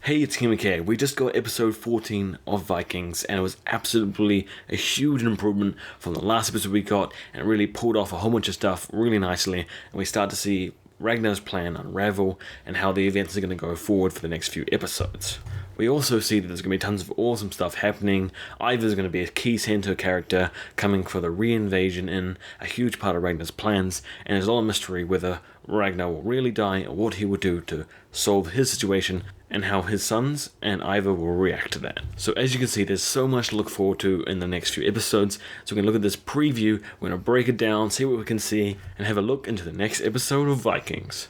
Hey, it's KMK. We just got episode 14 of Vikings, and it was absolutely a huge improvement from the last episode we got, and it really pulled off a whole bunch of stuff really nicely, and we start to see Ragnar's plan unravel, and how the events are going to go forward for the next few episodes. We also see that there's going to be tons of awesome stuff happening. Ivar's going to be a key center character coming for the re-invasion in a huge part of Ragnar's plans, and there's a lot of mystery whether Ragnar will really die or what he will do to solve his situation, and how his sons and Ivar will react to that. So as you can see, there's so much to look forward to in the next few episodes. So we're going to look at this preview, we're going to break it down, see what we can see, and have a look into the next episode of Vikings.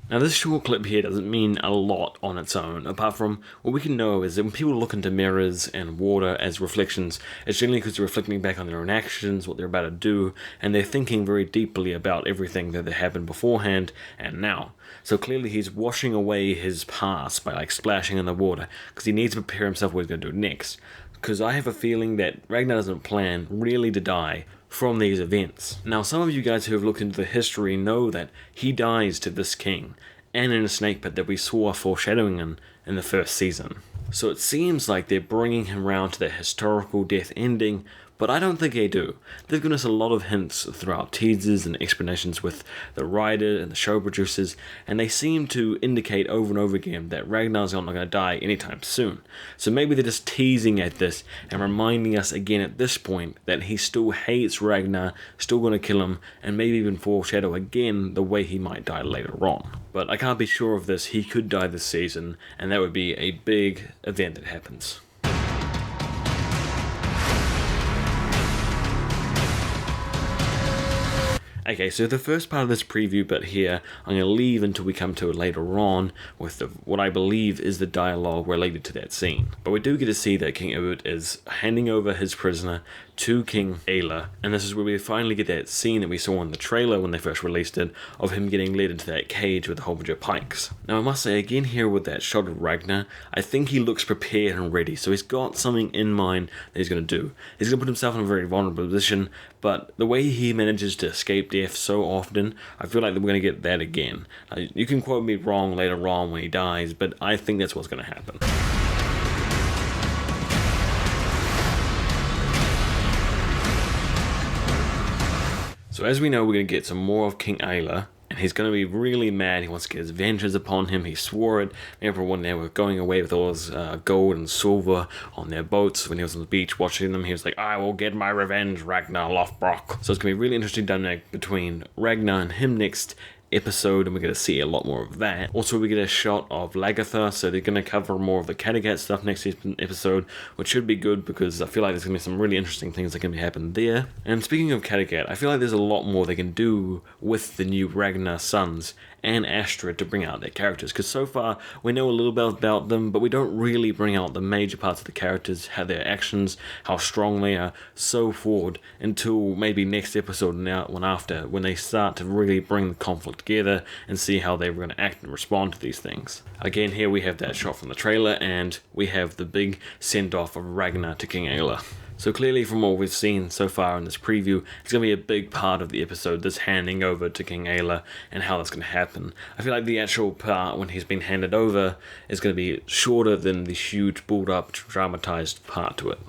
Now this short clip here doesn't mean a lot on its own, apart from what we can know is that when people look into mirrors and water as reflections, it's generally because they're reflecting back on their own actions, what they're about to do, and they're thinking very deeply about everything that happened beforehand and now. So clearly he's washing away his past by splashing in the water, because he needs to prepare himself for what he's going to do next. Because I have a feeling that Ragnar doesn't plan really to die from these events. Now some of you guys who have looked into the history know that he dies to this king, and in a snake pit that we saw foreshadowing in the first season. So it seems like they're bringing him round to that historical death ending, but I don't think they do. They've given us a lot of hints throughout teasers and explanations with the writer and the show producers, and they seem to indicate over and over again that Ragnar's not going to die anytime soon. So maybe they're just teasing at this and reminding us again at this point that he still hates Ragnar, still going to kill him, and maybe even foreshadow again the way he might die later on. But I can't be sure of this. He could die this season, and that would be a big event that happens. Okay, so the first part of this preview bit here, I'm going to leave until we come to it later on with what I believe is the dialogue related to that scene. But we do get to see that King Ivar is handing over his prisoner to King Ayla, and this is where we finally get that scene that we saw in the trailer when they first released it, of him getting led into that cage with a whole bunch of pikes. Now I must say again here with that shot of Ragnar, I think he looks prepared and ready, so he's got something in mind that he's going to do. He's going to put himself in a very vulnerable position, but the way he manages to escape death so often, I feel like we're going to get that again. You can quote me wrong later on when he dies, but I think that's what's going to happen. So as we know, we're going to get some more of King Ayla, and he's going to be really mad. He wants to get his vengeance upon him. He swore it. Everyone there were going away with all his gold and silver on their boats. When he was on the beach watching them, he was like, I will get my revenge, Ragnar Lothbrok. So it's going to be a really interesting dynamic between Ragnar and him next episode, and we're going to see a lot more of that. Also, we get a shot of Lagertha, so they're going to cover more of the Kattegat stuff next episode, which should be good because I feel like there's going to be some really interesting things that can be happening there. And speaking of Kattegat, I feel like there's a lot more they can do with the new Ragnar sons and Astrid to bring out their characters, because so far we know a little bit about them, but we don't really bring out the major parts of the characters, how their actions, how strong they are, so forward, until maybe next episode and one after, when they start to really bring the conflict together and see how they're going to act and respond to these things. Again, here we have that shot from the trailer, and we have the big send-off of Ragnar to King Ayla. So clearly from what we've seen so far in this preview, it's going to be a big part of the episode, this handing over to King Ayla and how that's going to happen. I feel like the actual part when he's been handed over is going to be shorter than the huge build-up, dramatized part to it.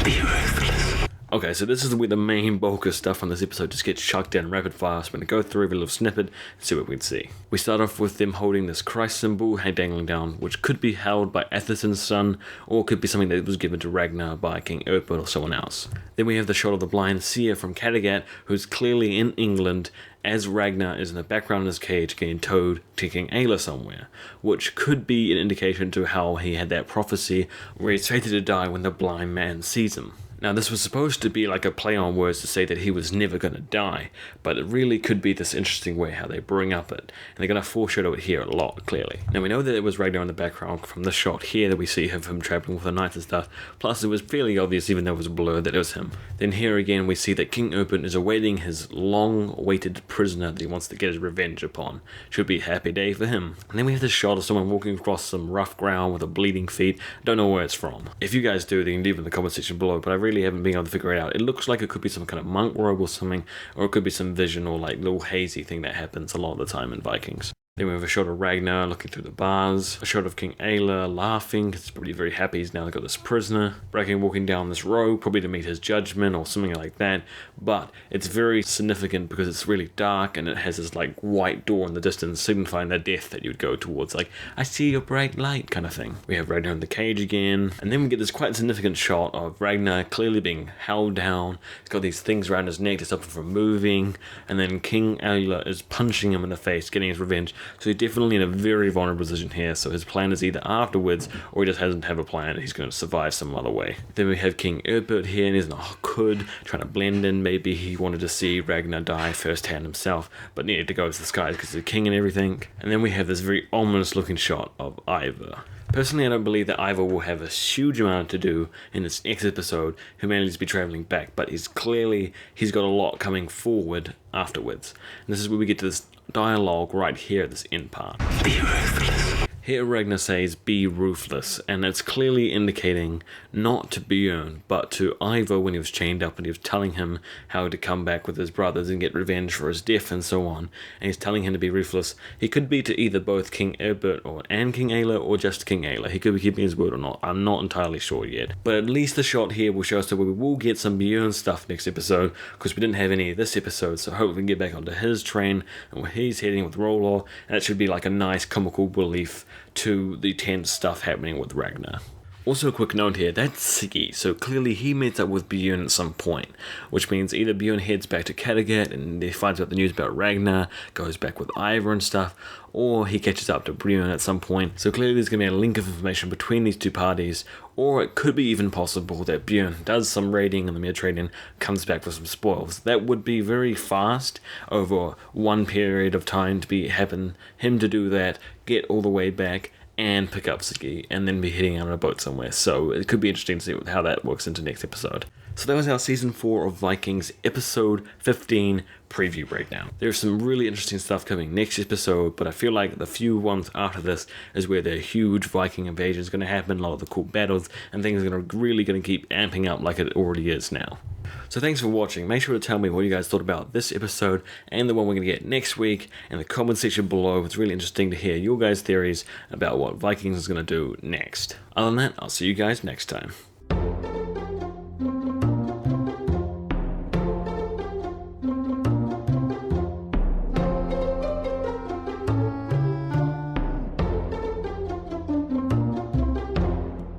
Be ruthless. Okay, so this is where the main bulk of stuff on this episode just gets chucked in rapid fire. So we're going to go through every little snippet and see what we can see. We start off with them holding this Christ symbol dangling down, which could be held by Atherton's son, or could be something that was given to Ragnar by King Earl or someone else. Then we have the shot of the blind seer from Kattegat, who's clearly in England, as Ragnar is in the background of his cage getting towed to King Ayla somewhere, which could be an indication to how he had that prophecy where he's fated to die when the blind man sees him. Now this was supposed to be like a play on words to say that he was never going to die, but it really could be this interesting way how they bring up it, and they're going to foreshadow it here a lot, clearly. Now we know that it was Ragnar in the background from the shot here that we see of him traveling with the knights and stuff, plus it was fairly obvious even though it was blurred that it was him. Then here again we see that King Urban is awaiting his long-awaited prisoner that he wants to get his revenge upon. Should be a happy day for him. And then we have this shot of someone walking across some rough ground with a bleeding feet. Don't know where it's from. If you guys do, then leave it in the comment section below, but I really really haven't been able to figure it out. It looks like it could be some kind of monk robe or something, or it could be some vision or like little hazy thing that happens a lot of the time in Vikings. Then we have a shot of Ragnar looking through the bars, a shot of King Ayla laughing, because he's probably very happy he's now got this prisoner. Bracken walking down this road, probably to meet his judgment or something like that, but it's very significant because it's really dark and it has this like white door in the distance signifying the death that you'd go towards, like, I see your bright light kind of thing. We have Ragnar in the cage again, and then we get this quite significant shot of Ragnar clearly being held down. He's got these things around his neck to stop him from moving, and then King Ayla is punching him in the face, getting his revenge. So he's definitely in a very vulnerable position here, so his plan is either afterwards, or he just doesn't have a plan, he's going to survive some other way. Then we have King Erbert here, and he's in a hood, trying to blend in. Maybe he wanted to see Ragnar die firsthand himself, but needed to go to the skies because he's the king and everything. And then we have this very ominous looking shot of Ivar. Personally, I don't believe that Ivar will have a huge amount to do in this next episode. Humanity's be traveling back, but he's got a lot coming forward afterwards. And this is where we get to this dialogue right here at this end part. Be ruthless. Here Ragnar says, be ruthless, and it's clearly indicating not to Bjorn, but to Ivar when he was chained up and he was telling him how to come back with his brothers and get revenge for his death and so on, and he's telling him to be ruthless. He could be to either both King Erbert and King Ayla, or just King Ayla. He could be keeping his word or not. I'm not entirely sure yet. But at least the shot here will show us that we will get some Bjorn stuff next episode, because we didn't have any this episode, so hopefully we can get back onto his train and where he's heading with Rolor, and that should be like a nice comical relief to the tense stuff happening with Ragnar. Also a quick note here, that's Siggy, so clearly he meets up with Bjorn at some point, which means either Bjorn heads back to Kattegat and he finds out the news about Ragnar, goes back with Ivar and stuff, or he catches up to Bjorn at some point. So clearly there's going to be a link of information between these two parties, or it could be even possible that Bjorn does some raiding in the Mediterranean, comes back with some spoils. That would be very fast over one period of time to him to do that, get all the way back, and pick up Siggy, and then be heading out on a boat somewhere. So it could be interesting to see how that works into next episode. So that was our Season 4 of Vikings, Episode 15 preview breakdown. There's some really interesting stuff coming next episode, but I feel like the few ones after this is where the huge Viking invasion is going to happen, a lot of the cool battles, and things are really going to keep amping up like it already is now. So thanks for watching. Make sure to tell me what you guys thought about this episode and the one we're going to get next week in the comment section below. It's really interesting to hear your guys' theories about what Vikings is going to do next. Other than that, I'll see you guys next time.